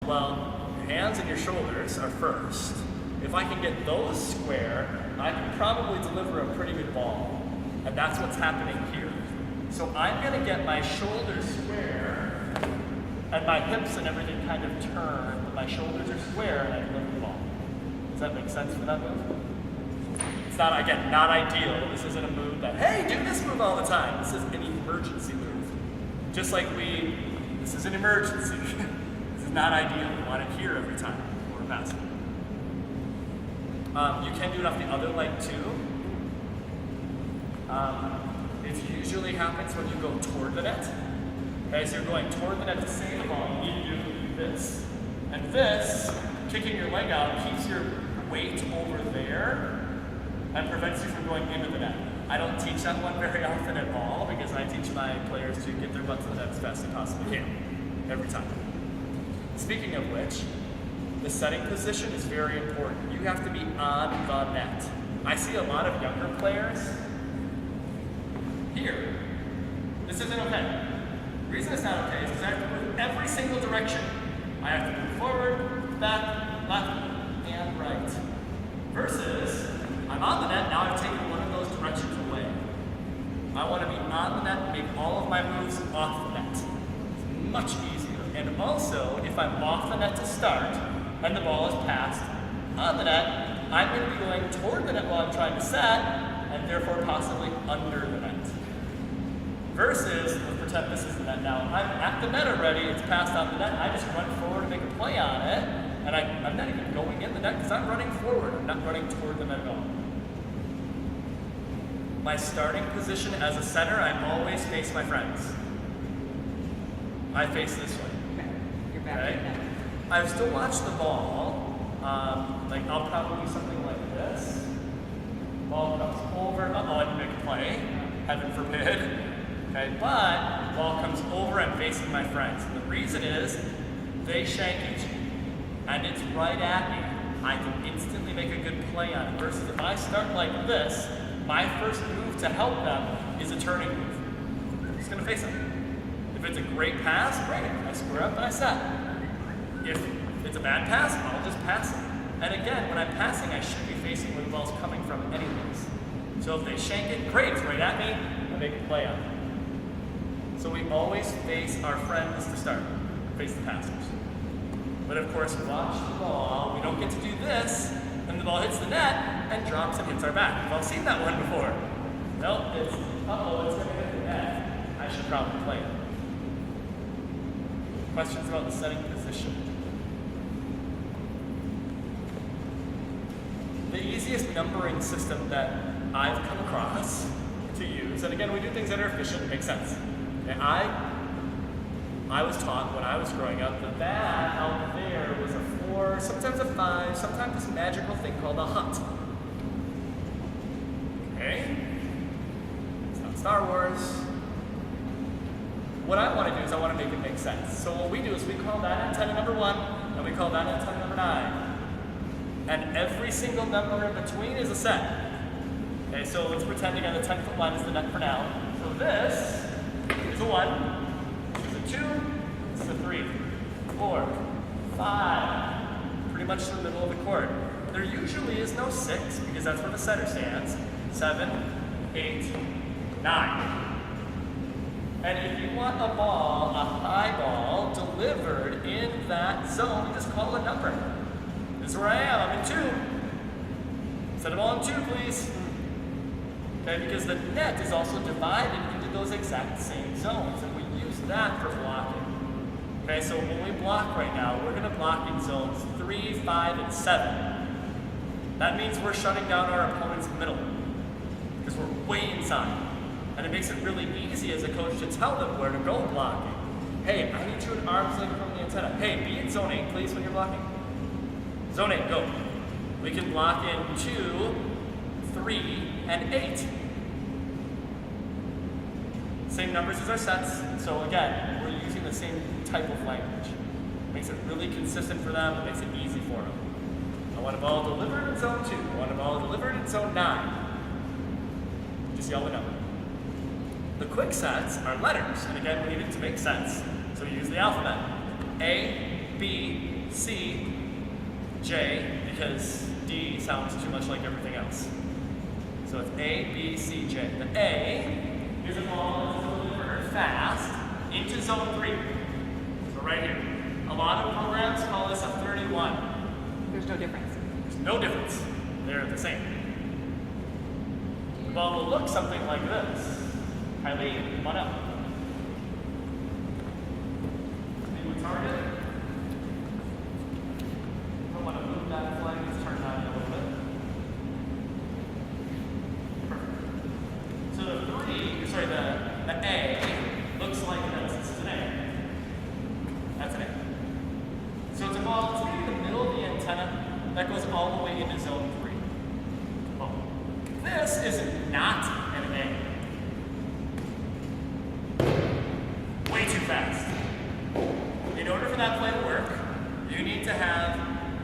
Well, your hands and your shoulders are first. If I can get those square, I can probably deliver a pretty good ball. And that's what's happening here. So I'm gonna get my shoulders square and my hips and everything kind of turn, but my shoulders are square and I deliver the ball. Does that make sense for that move? It's not, again, not ideal. This isn't a move that, hey, do this move all the time. This is an emergency move. Just like this is an emergency. This is not ideal. We want it here every time we're passing. You can do it off the other leg too. It usually happens when you go toward the net. Okay, so you're going toward the net to save the ball. You need to do this. And this, kicking your leg out, keeps your weight over there and prevents you from going into the net. I don't teach that one very often at all because I teach my players to get their butt to the net as fast as they possibly can, every time. Speaking of which, the setting position is very important. You have to be on the net. I see a lot of younger players here. This isn't okay. The reason it's not okay is because I have to move every single direction. I have to move forward, back, left, and right. Versus, I'm on the net, now I've taken one of those directions away. I want to be on the net and make all of my moves off the net. It's much easier. And also, if I'm off the net to start, and the ball is passed on the net, I'm going to be going toward the net while I'm trying to set, and therefore possibly under the net. Versus, let's pretend this is the net now. I'm at the net already, it's passed on the net, I just run forward and make a play on it, and I'm not even going in the net because I'm running forward, I'm not running toward the net at all. My starting position as a center, I always face my friends. I face this way. Okay. You're back Okay? in the net. I still watch the ball. Like I'll probably do something like this. Ball comes over. I can make a play. Heaven forbid. Okay, but ball comes over. I'm facing my friends. And the reason is they shank each other, and it's right at me. I can instantly make a good play on it. Versus if I start like this, my first move to help them is a turning move. I'm just gonna face them. If it's a great pass, great. I square up and I set. If it's a bad pass, I'll just pass it. And again, when I'm passing, I should be facing where the ball's coming from anyways. So if they shank it, great, it's right at me, I make a play on it. So we always face our friends to start, face the passers. But of course, watch the ball, we don't get to do this, and the ball hits the net and drops and hits our back. We've all seen that one before. Nope, it's gonna hit the net. I should probably play it. Questions about the setting position? The easiest numbering system that I've come across to use, and again, we do things that are efficient and make sense. Okay, I was taught when I was growing up that that out there was a 4, sometimes a 5, sometimes this magical thing called a hut. Okay? It's not Star Wars. What I want to do is I want to make it make sense. So what we do is we call that antenna number 1, and we call that antenna number 9. And every single number in between is a set. Okay, so let's pretend again the 10-foot line is the net for now. So this is a 1, this is a 2, this is a 3, 4, 5. Pretty much to the middle of the court. There usually is no 6 because that's where the setter stands. 7, 8, 9. And if you want a ball, a high ball, delivered in that zone, you just call a number. This is where I am, I'm in 2. Set a ball in 2, please. Okay, because the net is also divided into those exact same zones, and we use that for blocking. Okay, so when we block right now, we're gonna block in zones 3, 5, and 7. That means we're shutting down our opponent's middle, because we're way inside. And it makes it really easy as a coach to tell them where to go blocking. Hey, I need you at arm's length from the antenna. Hey, be in zone 8, please, when you're blocking. Zone 8, go. We can block in 2, 3, and 8. Same numbers as our sets. So again, we're using the same type of language. It makes it really consistent for them. It makes it easy for them. I want a ball delivered in zone 2. I want a ball delivered in zone 9. Just yell the number. The quick sets are letters, and again, we need it to make sense. So we use the alphabet. A, B, C, J, because D sounds too much like everything else. So it's A, B, C, J. The A is a ball that's delivered fast into zone 3. So right here. A lot of programs call this a 31. There's no difference. There's no difference. They're the same. The ball will look something like this. Eileen, come on up. Name a target. I want to move that flag. Let's turn that a little bit. Perfect. So the A looks like this. This is an A. That's an A. So it's a ball that's going to be the middle of the antenna that goes all the way into zone 3. Well, this is not an A. Way too fast. In order for that play to work, you need to have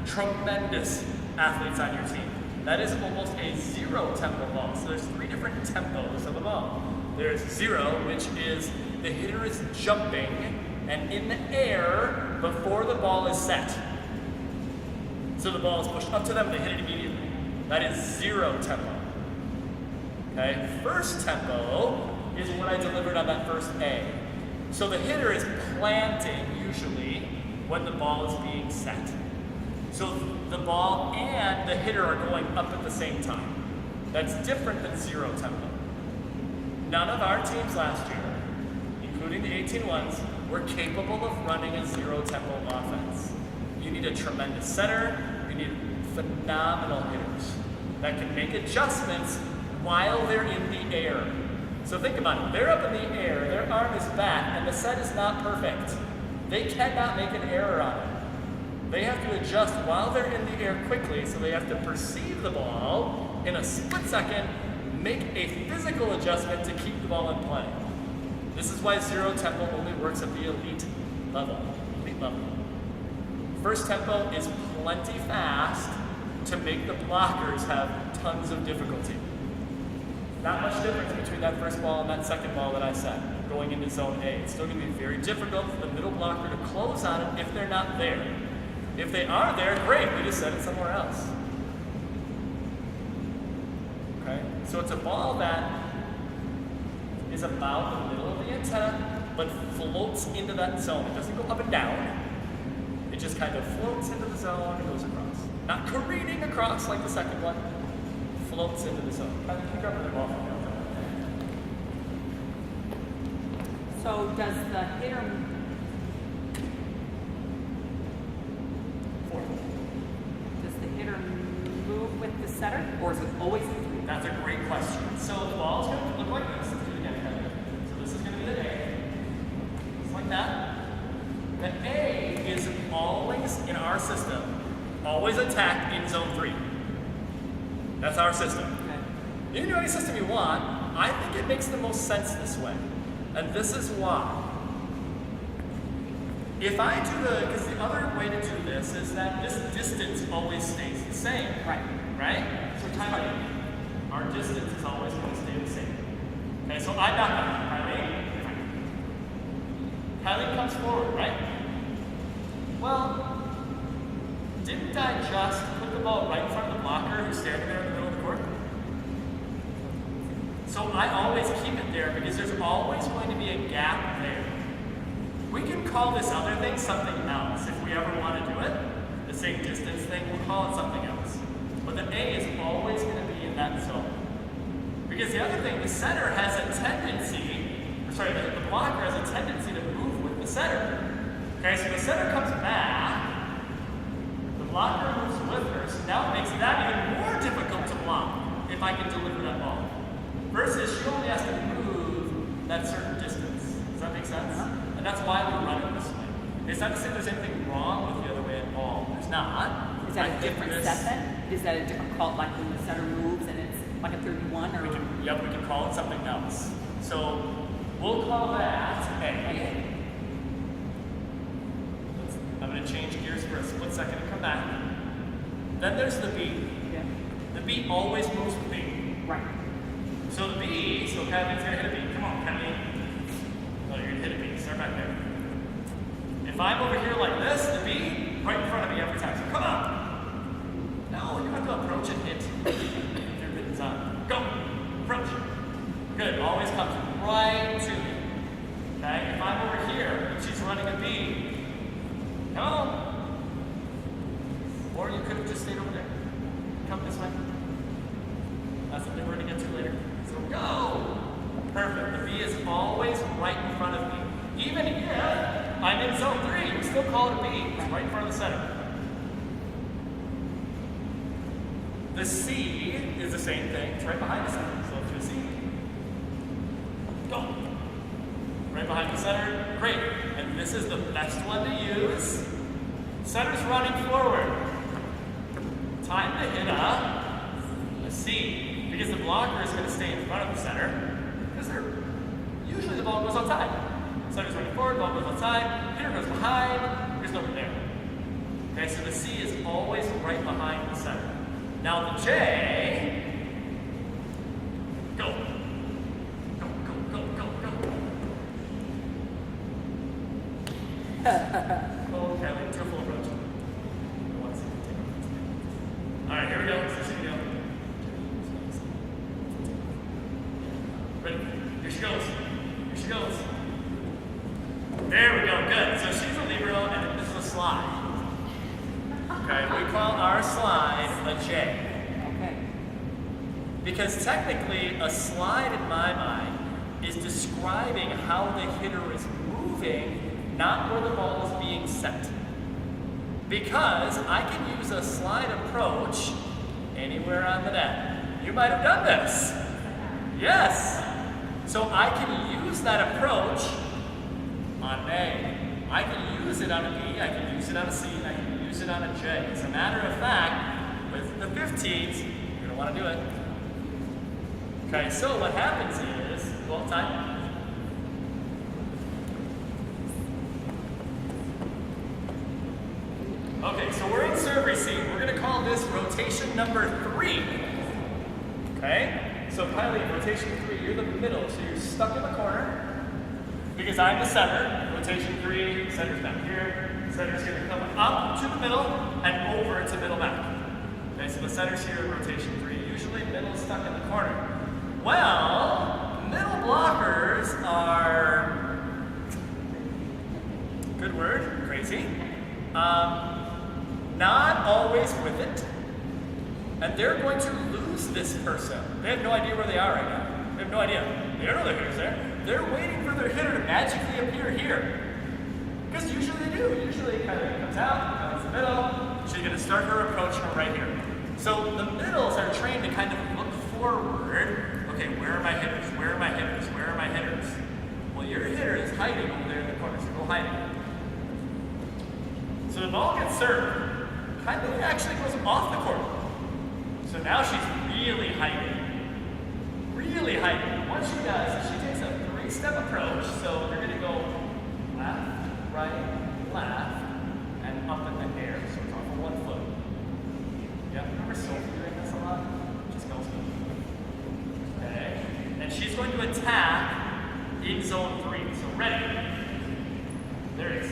tremendous athletes on your team. That is almost a 0 tempo ball. So there's 3 different tempos of a ball. There's 0, which is the hitter is jumping and in the air before the ball is set. So the ball is pushed up to them, they hit it immediately. That is 0 tempo. Okay, first tempo is what I delivered on that first A. So the hitter is planting usually when the ball is being set. So the ball and the hitter are going up at the same time. That's different than 0 tempo. None of our teams last year, including the 18 ones, were capable of running a 0 tempo offense. You need a tremendous setter, you need phenomenal hitters that can make adjustments while they're in the air. So think about it, they're up in the air, their arm is back, and the set is not perfect. They cannot make an error on it. They have to adjust while they're in the air quickly, so they have to perceive the ball in a split second, make a physical adjustment to keep the ball in play. This is why 0 tempo only works at the elite level. First tempo is plenty fast to make the blockers have tons of difficulty. Not much difference between that first ball and that second ball that I set, going into zone A. It's still going to be very difficult for the middle blocker to close on it if they're not there. If they are there, great, we just set it somewhere else. Okay, so it's a ball that is about the middle of the antenna, but floats into that zone. It doesn't go up and down. It just kind of floats into the zone and goes across. Not careening across like the second one. Floats into the zone. I think I'm going to go off on that. So does the hitter move with the setter, or is it always in 3? That's a great question. So the ball is going to look like this. Let's do it again. So this is going to be the A. Just like that. The A is always, in our system, always attacked in zone 3. That's our system. Okay. You can do any system you want. I think it makes the most sense this way. And this is why. If I do because the other way to do this is that this distance always stays the same. Right? So Tylee, our distance is always going to stay the same. Okay, so I knock on Tylee comes forward, right? Well, didn't I just put the ball right in front of the blocker who's standing there in the middle of the court? So I always keep it there because there's always going to be a gap there. We can call this other thing something else if we ever want to do it. The same distance thing, we'll call it something else. But the A is always going to be in that zone. Because the other thing, the setter has a tendency, the blocker has a tendency to move with the setter. Okay, so the setter comes back, the blocker moves with her, so now it makes that even more difficult to block if I can deliver that ball. Versus she only has to move that certain distance. Does that make sense? And that's why we run it this way. It's not to say there's anything wrong with the other way at all. There's not. Is that a different set then? Is that a different call, like when the setter moves and it's like a 31 or? We can call it something else. So we'll call that A. I'm going to change gears for a split second and come back. Then there's the B. Yeah. The B always moves with B. Right. So the B, so Kevin's going to hit a B. Come on, Kevin. Oh, you're going to hit a B. Start back there. If I'm over here like this, the B, right in front of me just stayed over there. Come this way. That's something we're going to get to later. So go! Perfect. The B is always right in front of me. Even if I'm in zone 3, we still call it a B. It's right in front of the center. The C is the same thing. It's right behind the center. So let's do a C. Go. Right behind the center. Great. And this is the best one to use. Center's running forward. Time to hit a C. Because the blocker is going to stay in front of the center. Because usually the ball goes outside. Center's running forward, ball goes outside. Hitter goes behind. Here's nobody there. Okay, so the C is always right behind the center. Now the J, go. Go, go, go, go, go. Okay, we do a full approach. All right, here we go. So here we go. Ready? Here she goes. Here she goes. There we go. Good. So she's a libero, and this is a slide. Okay, we call our slide a J. Okay. Because technically, a slide in my mind is describing how the hitter is moving, not where the ball is being set. Because I can use a slide approach anywhere on the net. You might have done this. Yes. So I can use that approach on A. I can use it on a B, I can use it on a C, I can use it on a J. As a matter of fact, with the 15s, you're gonna wanna do it. Okay, so what happens is, well, time. Okay, so we're in serve receive. We're gonna call this rotation number 3. Okay? So Kylie, rotation 3, you're the middle, so you're stuck in the corner. Because I'm the center, rotation 3, center's back here. Center's gonna come up to the middle and over to middle back. Okay, so the center's here in rotation 3. Usually middle's stuck in the corner. Well, middle blockers are, good word, crazy. Not always with it. And they're going to lose this person. They have no idea where they are right now. They have no idea. They don't know their hitter's there. They're waiting for their hitter to magically appear here. Because usually they do. Usually it kind of comes out, comes in the middle. She's going to start her approach from right here. So the middles are trained to kind of look forward. Okay, where are my hitters? Where are my hitters? Where are my hitters? Well, your hitter is hiding over there in the corner, so go hide it. So the ball gets served. Kylie actually goes off the court. So now she's really hiding. Really hiding. What she does is she takes a 3-step approach. So they're going to go left, right, left, and up in the air. So it's off of 1 foot. Yeah, remember Sophie doing this a lot? Just goes good. Okay. And she's going to attack in zone 3. So ready. There it is.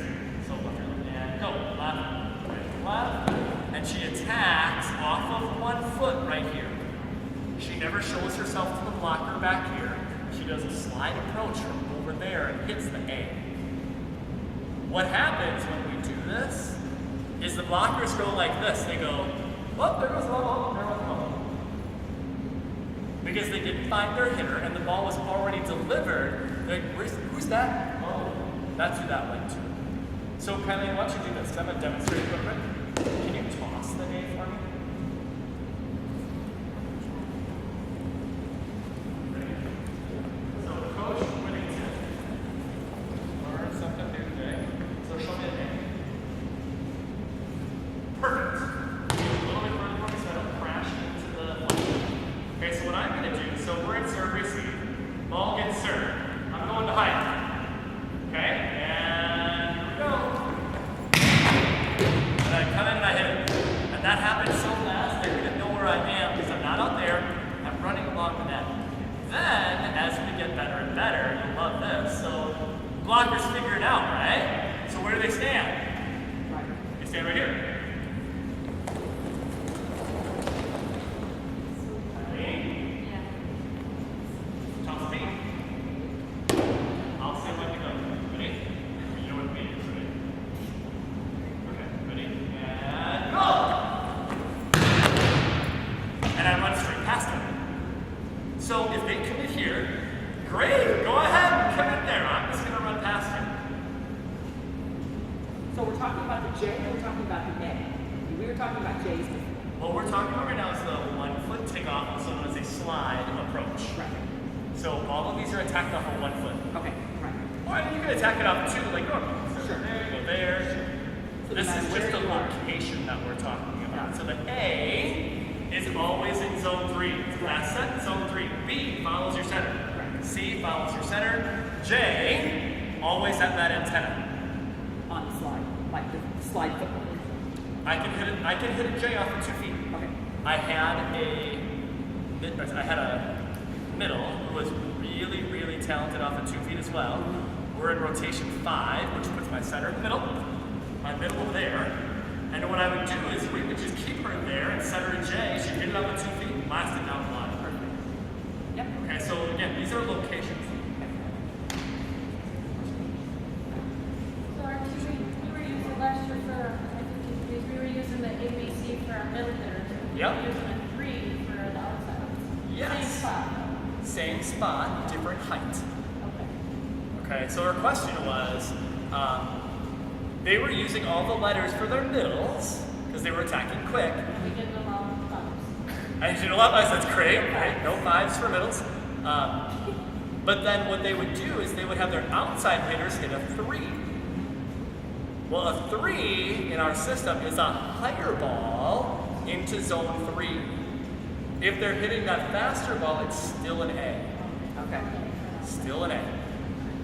So left and go. Left, right, left. And she attacks off of 1 foot right here. She never shows herself to the blocker back here. She does a slide approach from over there and hits the A. What happens when we do this is the blockers go like this. They go, oh, there goes the ball, there goes the ball. Because they didn't find their hitter and the ball was already delivered. They're like, who's that? Oh, that's who that went to. So Kylie, why don't you do this? I'm going to demonstrate real quick. Can you toss the A for me? So Coach Whittington learned something new today. So show me the A. Perfect. A little bit further for me so I don't crash into the line. Okay, so what I'm going to do, so we're in serve receive. Ball gets served. I'm going to hide. Okay, and here we go. And I about the A. We were talking about J's before. What we're talking about right now is the 1 foot takeoff, also known as a slide approach. Right. So all of these are attacked off of 1 foot. Okay, right. Or you can attack it off 2 like normal. So Sure. there you go there. So This no matter is just where the you are. location that we're talking about. So the A is always in zone 3. That's set, zone 3. B follows your center. Right. C follows your center. J, always at that antenna. On the slide, like the slide football. I can hit a J off of 2 feet. Okay. I had a middle who was really, really talented off of 2 feet as well. We're in rotation 5, which puts my center in the middle, my middle over there. And what I would do is we would just keep her there and set her a J. She'd hit it off of 2 feet and blast it down the line. Perfect. Yep. Okay, so again, these are locations. So our we were using last year for, we were using the ABC for our middle hitters. Yep. We were using a 3 for the outside. Yes. Same spot. Same spot, different height. Okay. Okay, so our question was, they were using all the letters for their middles because they were attacking quick. We didn't allow fives. I did a lot less, that's great, right? No 5s for middles. But then what they would do is they would have their outside hitters hit a 3. Well, a 3 in our system is a higher ball into zone 3. If they're hitting that faster ball, it's still an A. Okay. Still an A.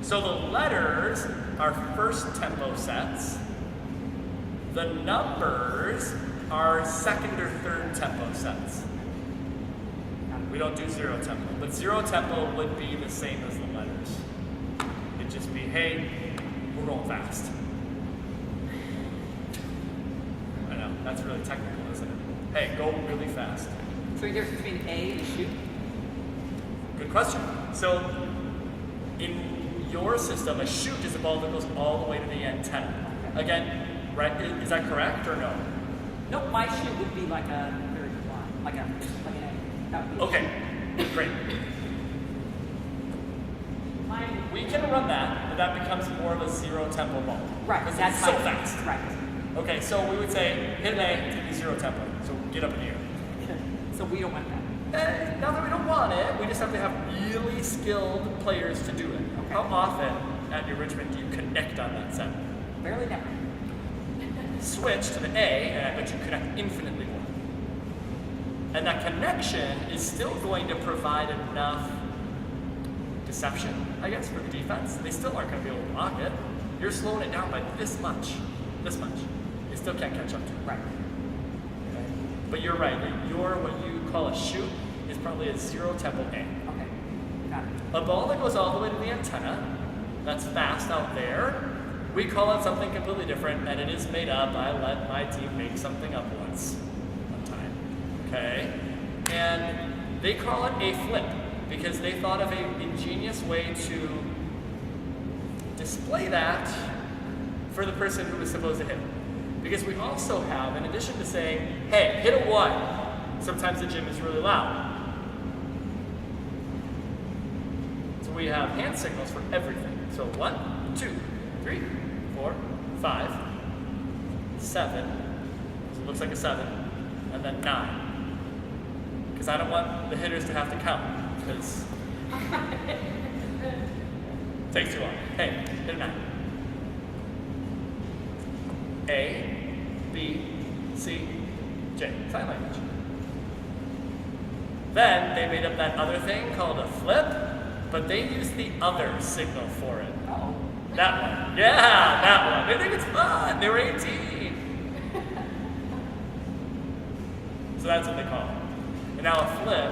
So the letters are first tempo sets. The numbers are second or third tempo sets. We don't do 0 tempo, but 0 tempo would be the same as the letters. It'd just be, hey, we're going fast. I know, that's really technical, isn't it? Hey, go really fast. So the difference between A and shoot? Good question. So, in your system, a shoot is a ball that goes all the way to the antenna. Again, right? Is that correct or no? No, my shoot would be like a third line, like an A. That would be a Okay, great. Mine, We can run that, but that becomes more of a 0 tempo ball. Right, Because that's it's so my- fast. Right. Okay, so we would say hit an A, it's gonna be 0 tempo. So get up in the air. So we don't want that. Not that we don't want it, we just have to have really skilled players to do it. Okay. How often at your Richmond do you connect on that set? Barely never. Switch to the A, and I bet you connect infinitely more. And that connection is still going to provide enough deception, I guess, for the defense. They still aren't going to be able to block it. You're slowing it down by this much. This much. They still can't catch up to it. Right. Okay? But you're right. What you call a shoot is probably a 0 tempo A. Okay. Got it. A ball that goes all the way to the antenna, that's fast out there, we call it something completely different, and it is made up. I let my team make something up one time. Okay? And they call it a flip because they thought of an ingenious way to display that for the person who was supposed to hit it. Because we also have, in addition to saying, hey, hit a 1, sometimes the gym is really loud. So we have hand signals for everything. So 1, 2, 3, 4, 5, 7. So it looks like a 7. And then 9. Because I don't want the hitters to have to count. Because it takes too long. Hey, hit a 9. A, B, C, J. Sign language. Then they made up that other thing called a flip, but they used the other signal for it. Uh-oh. That one. Yeah, that one. They think it's fun. They were 18. So that's what they call it. And now a flip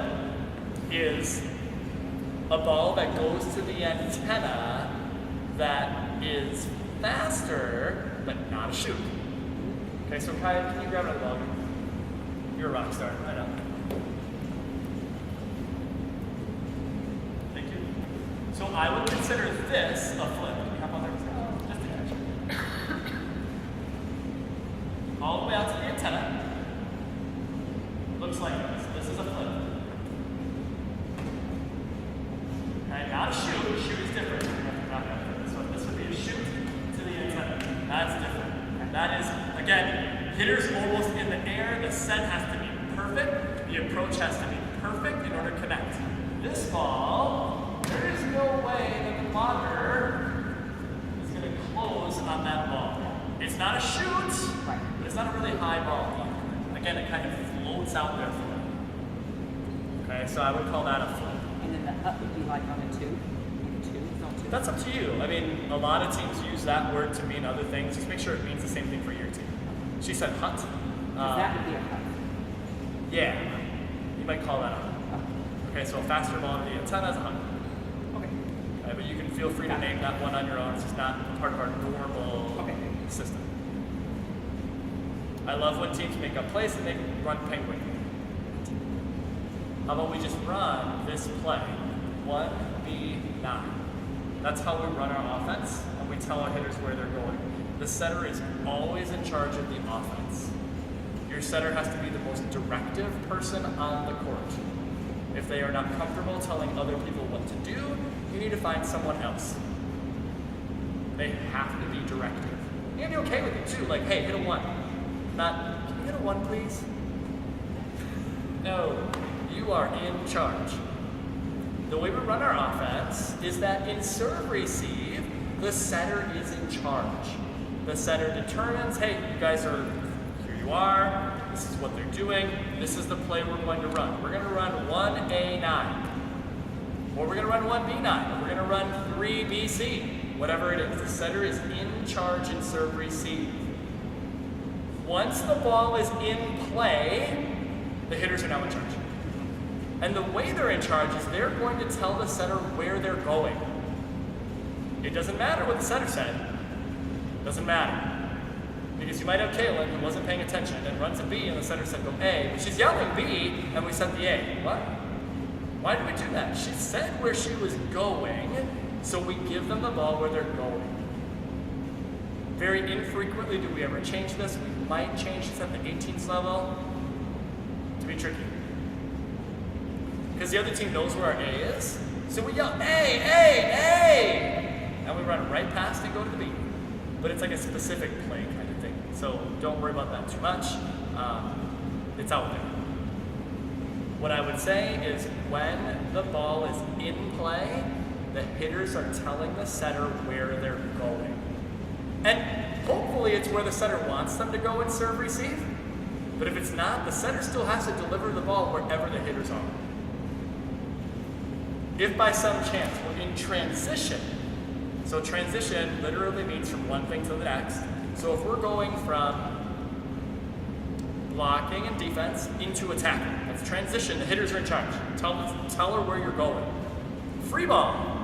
is a ball that goes to the antenna that is faster, but not a shoot. Okay, so Kai, can you grab another ball? You're a rock star. I know. Thank you. So I would consider this a flip. Can you hop on there for a second? Just a catch. All the way out to the antenna. Looks like this. This is a flip. Okay, not a shoot. A shoot is different. So this would be a shoot to the antenna. That's different. And that is, again, hitter's almost in the air, the set has to be perfect, the approach has to be perfect in order to connect. This ball, there is no way that the blocker is going to close on that ball. It's not a shoot, Right. but it's not a really high ball either. Again, it kind of floats out there for it. Okay, so I would call that a flip. And then the up would be like on a 2. Maybe 2. It's not 2. That's up to you. I mean, a lot of teams use that word to mean other things. Just make sure it means the same thing for your team. She said hunt. That would be a cut. Yeah, you might call that a hunt. Oh. Okay, so a faster ball to the antenna is a hunt. Okay. Okay, but you can feel free to name that one on your own. It's just not part of our normal system. I love when teams make up plays and they run penguin. How about we just run this play? 1B9. That's how we run our offense, and we tell our hitters where they're going. The setter is always in charge of the offense. Your setter has to be the most directive person on the court. If they are not comfortable telling other people what to do, you need to find someone else. They have to be directive. You can be okay with it too, like, hey, hit a 1. Not, can you hit a 1, please? No, you are in charge. The way we run our offense is that in serve receive, the setter is in charge. The setter determines, hey, you guys are, here you are, this is what they're doing, this is the play we're going to run. We're going to run 1A9, or we're going to run 1B9, or we're going to run 3BC, whatever it is. The setter is in charge in serve receive. Once the ball is in play, the hitters are now in charge. And the way they're in charge is they're going to tell the setter where they're going. It doesn't matter what the setter said. It doesn't matter. Because you might have Kaylin who wasn't paying attention and runs a B and the setter said go A, but she's yelling B and we set the A. What? Why did we do that? She said where she was going, so we give them the ball where they're going. Very infrequently do we ever change this. We might change this at the 18th level to be tricky. Because the other team knows where our A is. So we yell, A, A, A! And we run right past and go to the B. But it's like a specific play kind of thing. So don't worry about that too much. It's out there. What I would say is when the ball is in play, the hitters are telling the setter where they're going. And hopefully it's where the setter wants them to go and serve receive. But if it's not, the setter still has to deliver the ball wherever the hitters are. If by some chance we're in transition, so transition literally means from one thing to the next. So if we're going from blocking and defense into attacking, that's transition, the hitters are in charge. Tell her where you're going. Free ball.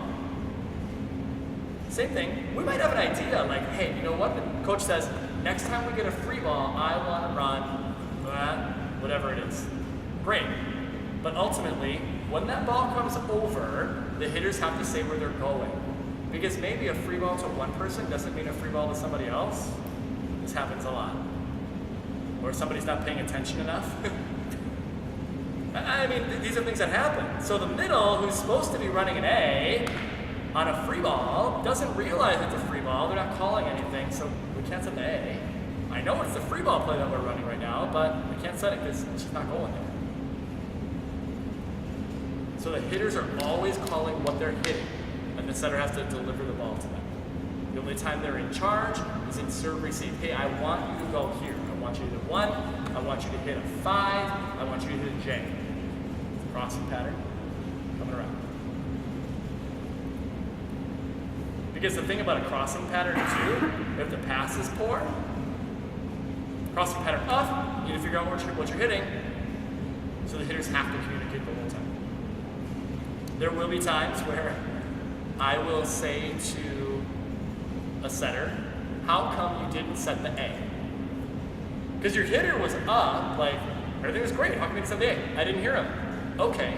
Same thing. We might have an idea like, hey, you know what? The coach says, next time we get a free ball, I want to run whatever it is. Great. But ultimately, when that ball comes over, the hitters have to say where they're going. Because maybe a free ball to one person doesn't mean a free ball to somebody else. This happens a lot. Or somebody's not paying attention enough. I mean, these are things that happen. So the middle, who's supposed to be running an A on a free ball, doesn't realize it's a free ball. They're not calling anything, so we can't set the A. I know it's the free ball play that we're running right now, but we can't set it because she's not going there. So the hitters are always calling what they're hitting, and the setter has to deliver the ball to them. The only time they're in charge is in serve receive. Hey, I want you to go here. I want you to hit a 1. I want you to hit a 5. I want you to hit a J. It's a crossing pattern coming around. Because the thing about a crossing pattern too, if the pass is poor, crossing pattern up, you need to figure out what you're hitting. So the hitters have to communicate the whole time. There will be times where I will say to a setter, how come you didn't set the A? Because your hitter was up, like, everything was great. How come you didn't set the A? I didn't hear him. Okay,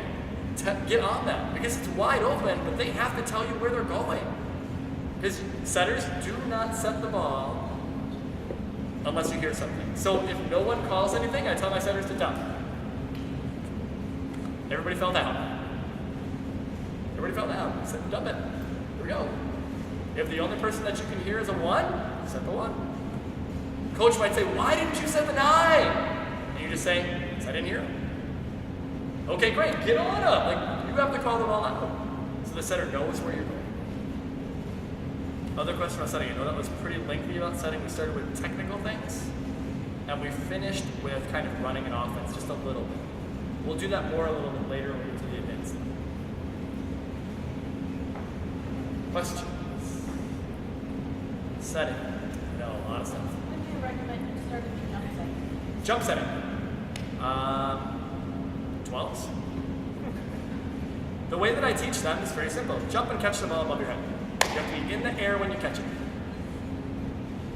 get on that. Because it's wide open, but they have to tell you where they're going. Because setters do not set the ball unless you hear something. So if no one calls anything, I tell my setters to dump. Everybody fell down. Everybody fell down. I said, dump it. Here we go. If the only person that you can hear is a 1, set the 1. Coach might say, why didn't you set the 9? And you just say, because I didn't hear him. Okay, great, get on up. Like, you have to call the ball out. So the setter knows where you're going. Other question about setting. I know that was pretty lengthy about setting. We started with technical things, and we finished with kind of running an offense just a little bit. We'll do that more a little bit later when we get to the advanced stuff. Questions? Setting. I know, a lot of stuff. When do you recommend you start a jump setting? Jump setting. 12s. The way that I teach them is very simple. Jump and catch the ball above your head. You have to be in the air when you catch it.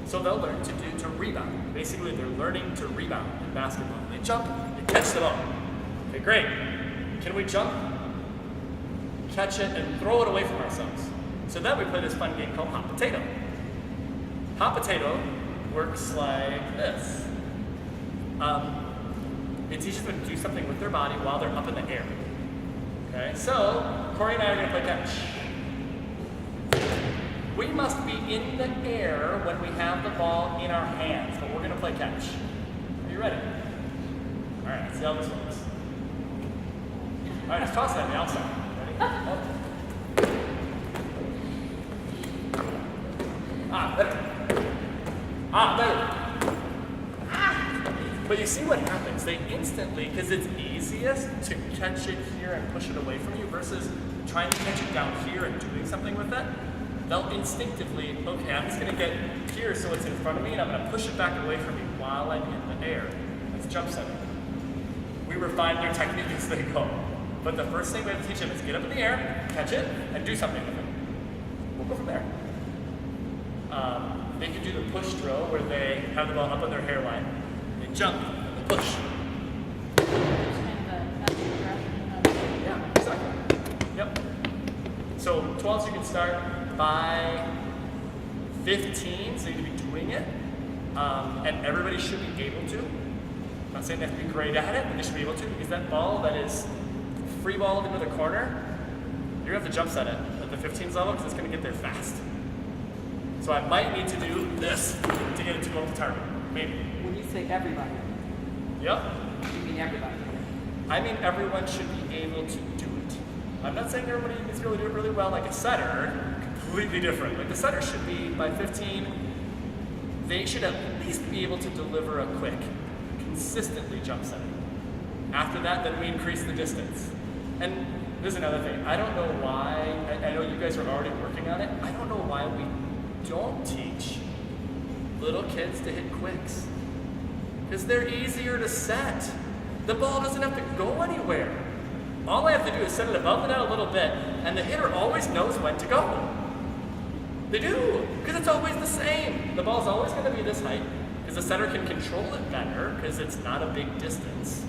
So they'll learn to rebound. Basically, they're learning to rebound in basketball. They jump, they catch the ball. Okay, great. Can we jump, catch it, and throw it away from ourselves? So then we play this fun game called Hot Potato. Hot Potato works like this. It teaches them to do something with their body while they're up in the air. Okay, so Corey and I are going to play catch. We must be in the air when we have the ball in our hands, but we're going to play catch. Are you ready? All right, let's see how this works. All right, just toss it at me. I'll start. Ready? Oh. Better. But you see what happens? They instantly, because it's easiest to catch it here and push it away from you versus trying to catch it down here and doing something with it. They'll instinctively, okay, I'm just going to get here so it's in front of me and I'm going to push it back away from me while I'm in the air. That's jump setting. We refine their technique as they go. But the first thing we have to teach them is get up in the air, catch it, and do something with it. We'll go from there. They can do the push drill where they have the ball up on their hairline. They jump, and they push. Yeah, exactly. Yep. So 12s you can start by 15, so you need to be doing it. And everybody should be able to. I'm not saying they have to be great at it, but they should be able to, because that ball that is free balled into the corner, you're gonna have to jump set it at the 15s level because it's gonna get there fast. So I might need to do this to get it to go up the target, maybe. When you say everybody, Yep. you mean everybody. I mean everyone should be able to do it. I'm not saying everybody needs to be able to do it really well like a setter, completely different. Like the setter should be, by 15, they should at least be able to deliver a quick, consistently jump setting. After that, then we increase the distance. And there's another thing. I don't know why, I know you guys are already working on it. I don't know why we don't teach little kids to hit quicks. Because they're easier to set. The ball doesn't have to go anywhere. All I have to do is set it above the net a little bit, and the hitter always knows when to go. They do, because it's always the same. The ball's always going to be this height, because the setter can control it better, because it's not a big distance.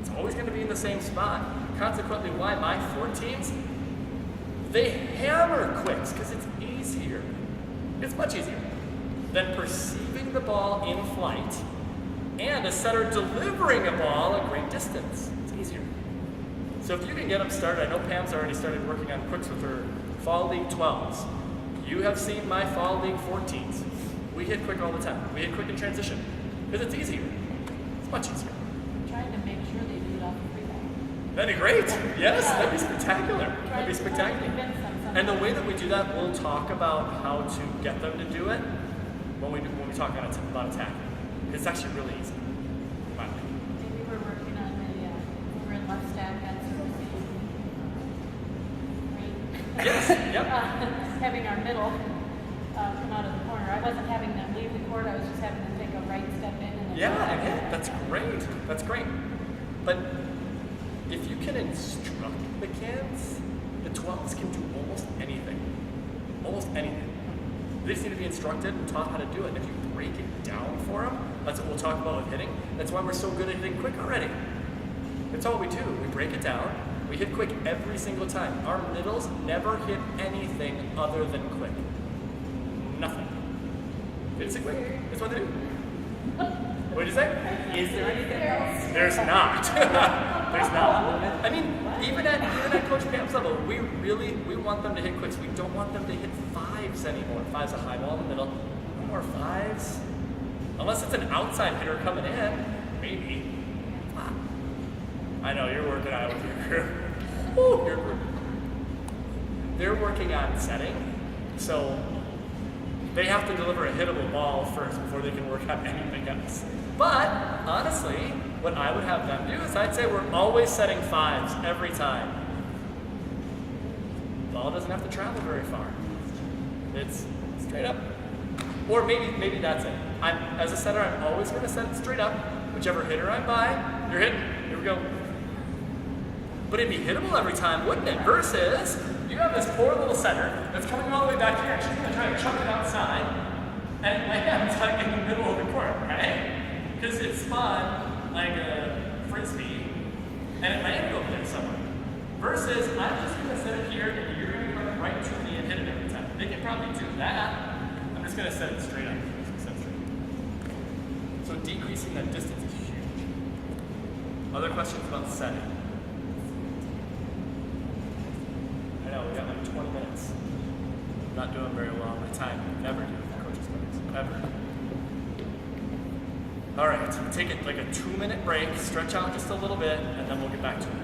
It's always going to be in the same spot. Consequently, why my 14s? They hammer quicks, because it's easier. It's much easier than perceiving the ball in flight and a setter delivering a ball a great distance. It's easier. So if you can get them started, I know Pam's already started working on quicks with her Fall League 12s. You have seen my Fall League 14s. We hit quick all the time. We hit quick in transition because it's easier. It's much easier. I'm trying to make sure they do it off the free ball. That'd be great. Yes, that'd be spectacular. That'd be Trying to spectacular. convince them somehow. And the way that we do that, we'll talk about how to get them to do it when we talk about attacking. It's actually really easy. In my opinion. Maybe we're working on we're in left stack at servicing, right? Yes, yep. Having our middle come out of the corner. I wasn't having them leave the court, I was just having them take a right step in and then Yeah, that's great. That's great. But if you can instruct the kids, the 12s can do almost anything. Almost anything. They just need to be instructed and taught how to do it. And if you break it down for them, that's what we'll talk about with hitting. That's why we're so good at hitting quick already. That's all we do. We break it down. We hit quick every single time. Our middles never hit anything other than quick. Nothing. They just hit quick. That's what they do. What did you say? Is there anything else? There's not. There's not. I mean, even at Coach Pam's level, we want them to hit quicks. We don't want them to hit 5s anymore. 5's a high ball in the middle. No more 5s. Unless it's an outside hitter coming in, maybe. I know, you're working on it with your crew. Woo, your group. They're working on setting, so they have to deliver a hittable ball first before they can work on anything else. But, honestly, what I would have them do is I'd say we're always setting 5s every time. Ball doesn't have to travel very far. It's straight up. Or maybe that's it. As a setter, I'm always going to set it straight up. Whichever hitter I'm by, you're hitting. Here we go. But it'd be hittable every time, wouldn't it? Versus, you have this poor little setter that's coming all the way back here, and she's going to try to chuck it outside, and it lands like in the middle of the court, right? Because it spun like a frisbee, and it landed over there somewhere. Versus, I'm just going to set it here, and you're going to run it right to me and hit it every time. They can probably do that. I'm just going to set it straight up. So decreasing that distance is huge. Other questions about setting? I know, we got like 20 minutes. Not doing very well. My time, never do with coaches' clinics, ever. All right, take it like a 2-minute break, stretch out just a little bit, and then we'll get back to it.